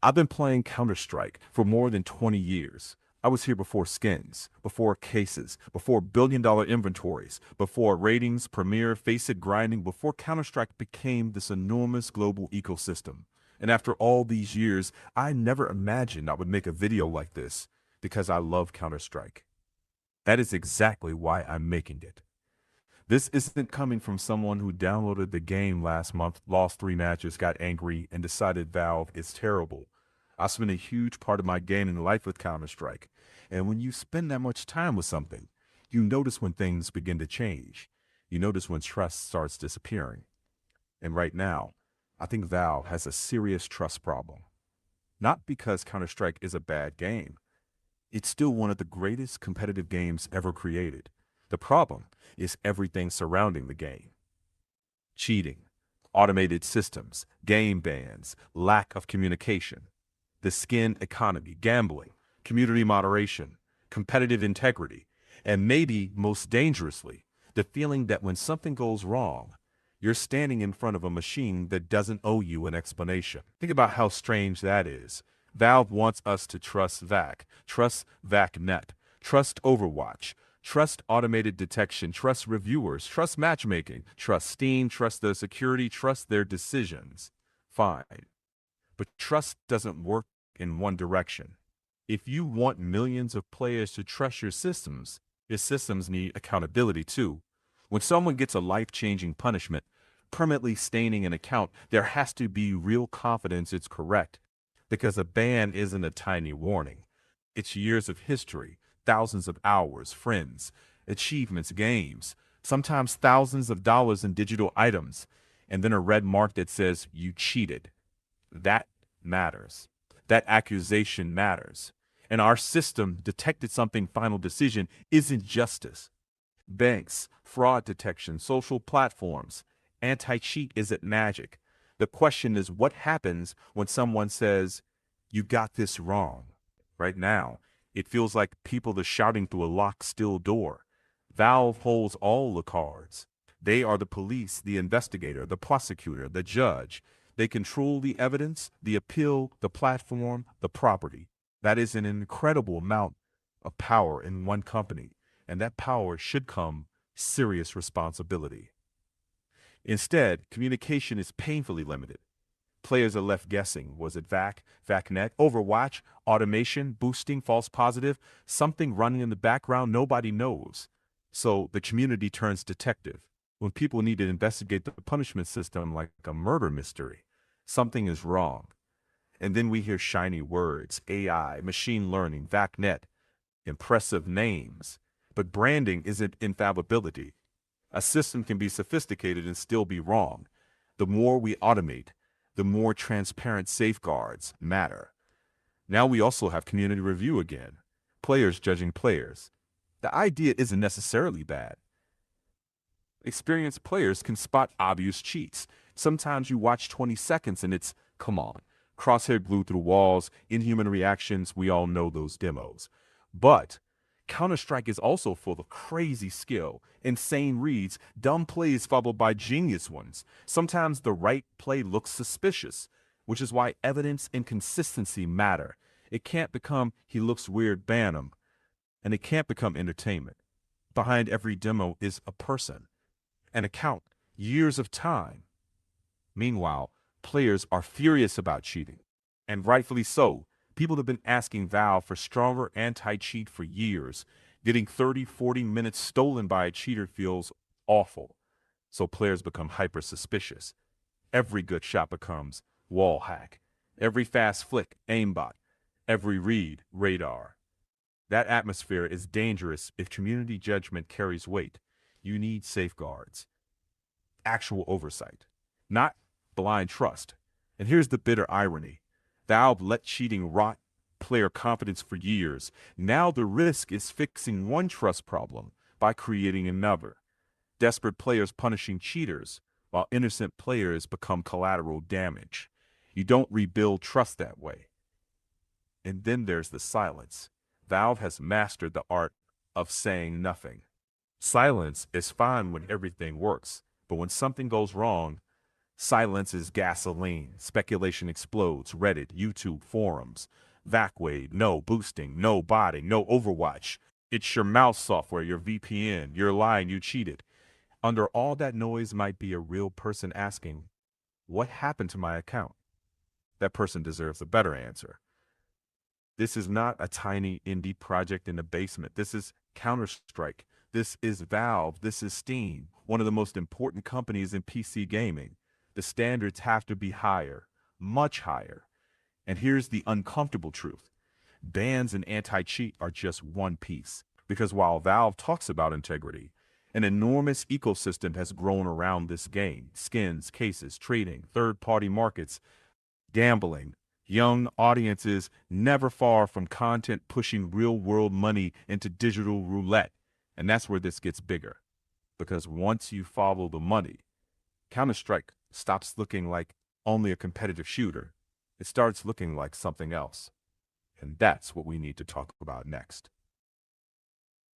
I've been playing Counter-Strike for more than 20 years. I was here before skins, before cases, before billion-dollar inventories, before ratings, Premiere, Faceit grinding, before Counter-Strike became this enormous global ecosystem. And after all these years, I never imagined I would make a video like this because I love Counter-Strike. That is exactly why I'm making it. This isn't coming from someone who downloaded the game last month, lost 3 matches, got angry, and decided Valve is terrible. I spent a huge part of my gaming life with Counter-Strike, and when you spend that much time with something, you notice when things begin to change. You notice when trust starts disappearing. And right now, I think Valve has a serious trust problem. Not because Counter-Strike is a bad game. It's still one of the greatest competitive games ever created. The problem is everything surrounding the game. Cheating, automated systems, game bans, lack of communication, the skin economy, gambling, community moderation, competitive integrity, and maybe most dangerously, the feeling that when something goes wrong, you're standing in front of a machine that doesn't owe you an explanation. Think about how strange that is. Valve wants us to trust VAC, trust VACnet, trust Overwatch, trust automated detection, trust reviewers, trust matchmaking, trust Steam, trust their security, trust their decisions. Fine. But trust doesn't work in one direction. If you want millions of players to trust your systems need accountability too. When someone gets a life-changing punishment, permanently staining an account, there has to be real confidence it's correct. Because a ban isn't a tiny warning. It's years of history, thousands of hours, friends, achievements, games, sometimes thousands of dollars in digital items, and then a red mark that says you cheated. That matters. That accusation matters. And our system detected something final decision isn't justice. Banks, fraud detection, social platforms, anti-cheat isn't magic. The question is what happens when someone says, you got this wrong? Right now, it feels like people are shouting through a locked, still door. Valve holds all the cards. They are the police, the investigator, the prosecutor, the judge. They control the evidence, the appeal, the platform, the property. That is an incredible amount of power in one company, and that power should come serious responsibility. Instead, communication is painfully limited. Players are left guessing. Was it VAC, VACnet, Overwatch, automation, boosting, false positive, something running in the background nobody knows? So the community turns detective. When people need to investigate the punishment system like a murder mystery, something is wrong. And then we hear shiny words, AI, machine learning, VACnet, impressive names. But branding isn't infallibility. A system can be sophisticated and still be wrong. The more we automate, the more transparent safeguards matter. Now we also have community review again, players judging players. The idea isn't necessarily bad. Experienced players can spot obvious cheats. Sometimes you watch 20 seconds and it's, come on, crosshair glued through walls, inhuman reactions, we all know those demos. But Counter-Strike is also full of crazy skill, insane reads, dumb plays followed by genius ones. Sometimes the right play looks suspicious, which is why evidence and consistency matter. It can't become, he looks weird, ban him. And it can't become entertainment. Behind every demo is a person, an account, years of time. Meanwhile, players are furious about cheating, and rightfully so. People have been asking Valve for stronger anti-cheat for years. Getting 30, 40 minutes stolen by a cheater feels awful. So players become hyper-suspicious. Every good shot becomes wall hack. Every fast flick, aimbot. Every read, radar. That atmosphere is dangerous if community judgment carries weight. You need safeguards. Actual oversight. Not blind trust. And here's the bitter irony. Valve let cheating rot player confidence for years. Now the risk is fixing one trust problem by creating another. Desperate players punishing cheaters, while innocent players become collateral damage. You don't rebuild trust that way. And then there's the silence. Valve has mastered the art of saying nothing. Silence is fine when everything works, but when something goes wrong, Silence is gasoline. Speculation explodes. Reddit, YouTube, forums. Vacwade, no boosting, no botting, no Overwatch. It's your mouse software, your VPN. You're lying, you cheated. Under all that noise might be a real person asking, what happened to my account? That person deserves a better answer. This is not a tiny indie project in the basement. This is Counter-Strike. This is Valve. This is Steam, one of the most important companies in PC gaming. The standards have to be higher, much higher. And here's the uncomfortable truth. Bans and anti-cheat are just one piece. Because while Valve talks about integrity, an enormous ecosystem has grown around this game. Skins, cases, trading, third-party markets, gambling, young audiences never far from content pushing real-world money into digital roulette. And that's where this gets bigger. Because once you follow the money, Counter-Strike stops looking like only a competitive shooter. It starts looking like something else. And that's what we need to talk about next.